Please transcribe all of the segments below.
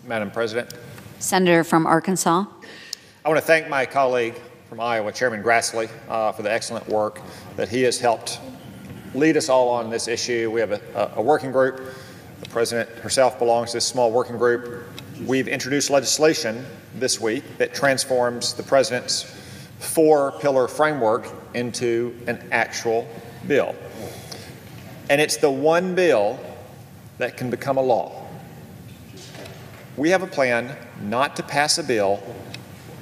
Madam President. Senator from Arkansas. I want to thank my colleague from Iowa, Chairman Grassley, for the excellent work that he has helped lead us all on this issue. We have a working group. The President herself belongs to this small working group. We've introduced legislation this week that transforms the President's four-pillar framework into an actual bill. And it's the one bill that can become a law. We have a plan not to pass a bill,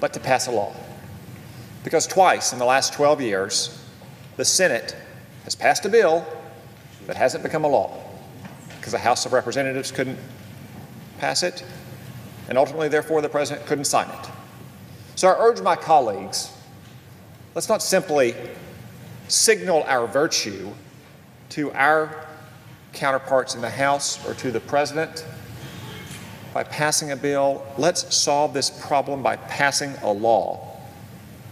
but to pass a law. Because twice in the last 12 years, the Senate has passed a bill that hasn't become a law because the House of Representatives couldn't pass it, and ultimately, therefore, the President couldn't sign it. So I urge my colleagues, let's not simply signal our virtue to our counterparts in the House or to the President by passing a bill. Let's solve this problem by passing a law.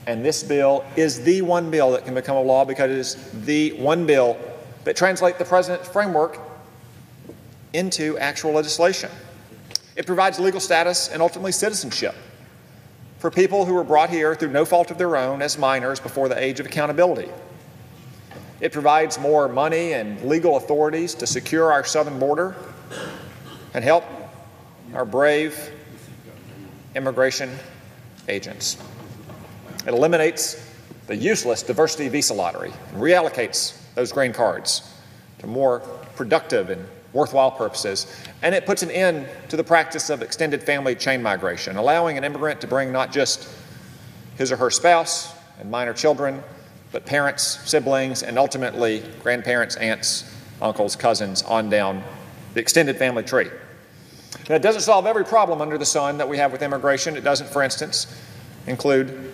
And this bill is the one bill that can become a law because it is the one bill that translates the President's framework into actual legislation. It provides legal status and ultimately citizenship for people who were brought here through no fault of their own as minors before the age of accountability. It provides more money and legal authorities to secure our southern border and help our brave immigration agents. It eliminates the useless diversity visa lottery and reallocates those green cards to more productive and worthwhile purposes. And it puts an end to the practice of extended family chain migration, allowing an immigrant to bring not just his or her spouse and minor children, but parents, siblings, and ultimately grandparents, aunts, uncles, cousins, on down the extended family tree. Now, it doesn't solve every problem under the sun that we have with immigration. It doesn't, for instance, include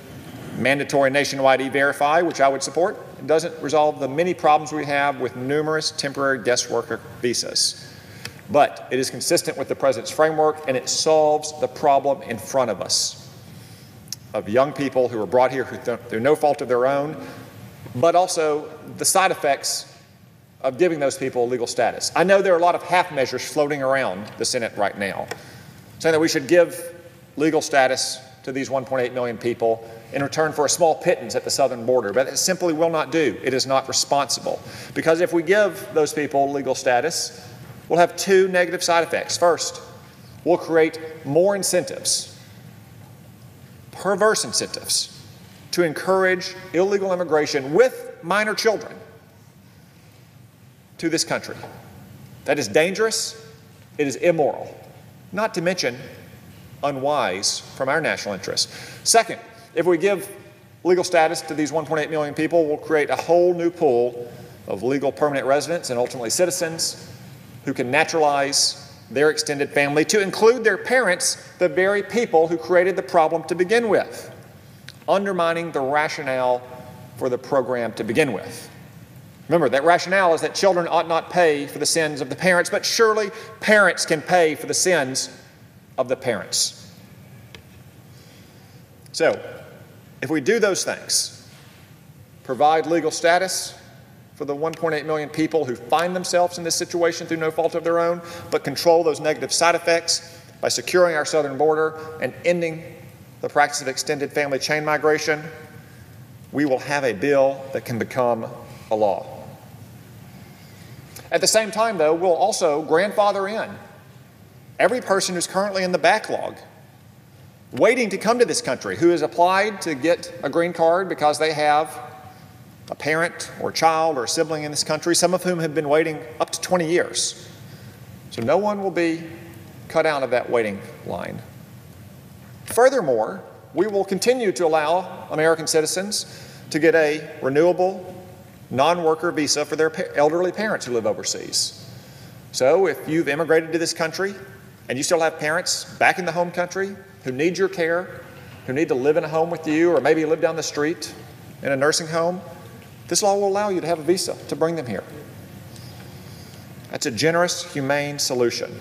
mandatory nationwide E-Verify, which I would support. It doesn't resolve the many problems we have with numerous temporary guest worker visas. But it is consistent with the President's framework, and it solves the problem in front of us of young people who are brought here through no fault of their own, but also the side effects of giving those people legal status. I know there are a lot of half measures floating around the Senate right now, saying that we should give legal status to these 1.8 million people in return for a small pittance at the southern border, but it simply will not do. It is not responsible. Because if we give those people legal status, we'll have two negative side effects. First, we'll create more incentives, perverse incentives, to encourage illegal immigration with minor children to this country. That is dangerous, it is immoral, not to mention unwise from our national interest. Second, if we give legal status to these 1.8 million people, we'll create a whole new pool of legal permanent residents and ultimately citizens who can naturalize their extended family to include their parents, the very people who created the problem to begin with, undermining the rationale for the program to begin with. Remember, that rationale is that children ought not pay for the sins of the parents, but surely parents can pay for the sins of the parents. So, if we do those things, provide legal status for the 1.8 million people who find themselves in this situation through no fault of their own, but control those negative side effects by securing our southern border and ending the practice of extended family chain migration, we will have a bill that can become a law. At the same time, though, we'll also grandfather in every person who's currently in the backlog, waiting to come to this country, who has applied to get a green card because they have a parent or a child or a sibling in this country, some of whom have been waiting up to 20 years. So no one will be cut out of that waiting line. Furthermore, we will continue to allow American citizens to get a renewable non-worker visa for their elderly parents who live overseas. So if you've immigrated to this country and you still have parents back in the home country who need your care, who need to live in a home with you, or maybe live down the street in a nursing home, this law will allow you to have a visa to bring them here. That's a generous, humane solution.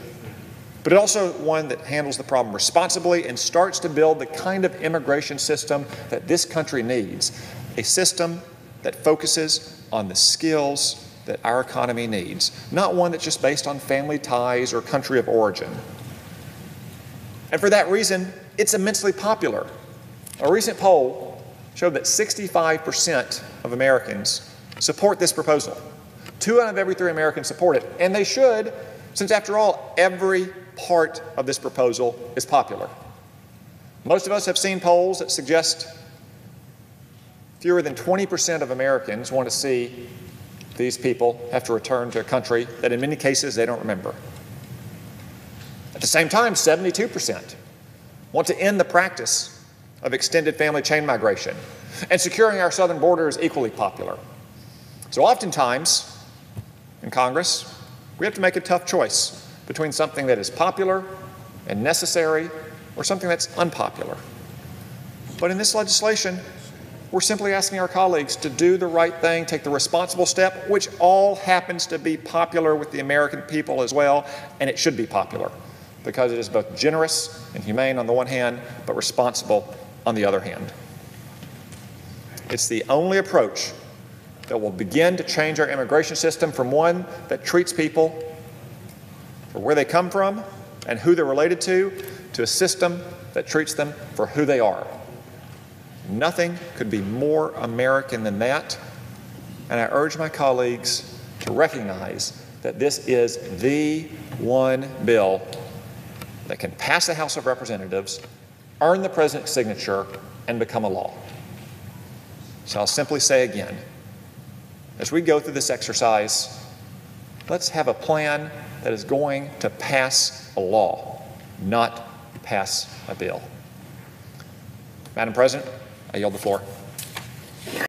But also one that handles the problem responsibly and starts to build the kind of immigration system that this country needs, a system that focuses on the skills that our economy needs, not one that's just based on family ties or country of origin. And for that reason, it's immensely popular. A recent poll showed that 65% of Americans support this proposal. 2 out of every 3 Americans support it, and they should, since after all, every part of this proposal is popular. Most of us have seen polls that suggest fewer than 20% of Americans want to see these people have to return to a country that in many cases they don't remember. At the same time, 72% want to end the practice of extended family chain migration, and securing our southern border is equally popular. So oftentimes in Congress, we have to make a tough choice between something that is popular and necessary or something that's unpopular. But in this legislation, we're simply asking our colleagues to do the right thing, take the responsible step, which all happens to be popular with the American people as well, and it should be popular because it is both generous and humane on the one hand, but responsible on the other hand. It's the only approach that will begin to change our immigration system from one that treats people for where they come from and who they're related to a system that treats them for who they are. Nothing could be more American than that, and I urge my colleagues to recognize that this is the one bill that can pass the House of Representatives, earn the President's signature, and become a law. So I'll simply say again, as we go through this exercise, let's have a plan that is going to pass a law, not pass a bill. Madam President, I yield the floor.